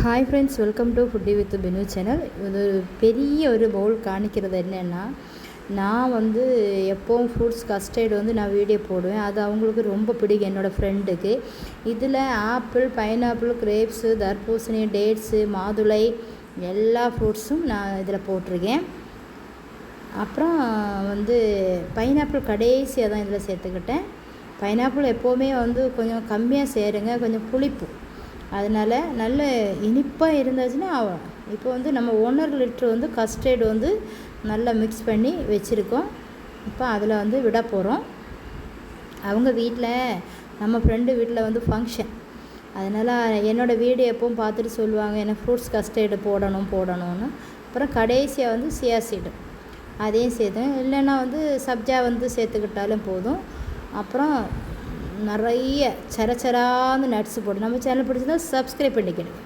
Hi friends, welcome to foodie with Binu channel. இது பெரிய ஒரு பவுல் காணிக்கிறது என்னென்னா, நான் எப்போவும் ஃப்ரூட்ஸ் கஸ்டர்டு நான் வீடியோ போடுவேன். அது அவங்களுக்கு ரொம்ப பிடிக்கும், என்னோடய ஃப்ரெண்டுக்கு. இதில் ஆப்பிள், பைனாப்பிள், கிரேப்ஸு, தர்பூசணி, டேட்ஸு, மாதுளை எல்லா ஃப்ரூட்ஸும் நான் இதில் போட்டிருக்கேன். அப்புறம் பைனாப்பிள் கடைசியாக தான் இதில் சேர்த்துக்கிட்டேன். பைனாப்பிள் எப்போவுமே கொஞ்சம் கம்மியாக சேருங்க, கொஞ்சம் புளிப்பு. அதனால் நல்ல இனிப்பாக இருந்துச்சுன்னா இப்போ நம்ம 1 லிட்ரு கஸ்டர்டு நல்லா மிக்ஸ் பண்ணி வச்சுருக்கோம். இப்போ அதில் விட போகிறோம். அவங்க வீட்டில், நம்ம ஃப்ரெண்டு வீட்டில் ஃபங்க்ஷன். அதனால் என்னோடய வீடியோ எப்பவும் பார்த்துட்டு சொல்லுவாங்க, எனக்கு ஃப்ரூட்ஸ் கஸ்டர்டு போடணும்னு. அப்புறம் கடைசியாக சியா சீடு அதையும் சேர்த்தேன். இல்லைன்னா சப்ஜா சேர்த்துக்கிட்டாலும் போதும். அப்புறம் நிறைய சரச்சரான்னு நட்ஸ் போட்டு நம்ம சேனல் பிடிச்சிருந்தா சப்ஸ்கிரைப் பண்ணிக்கிடுங்க.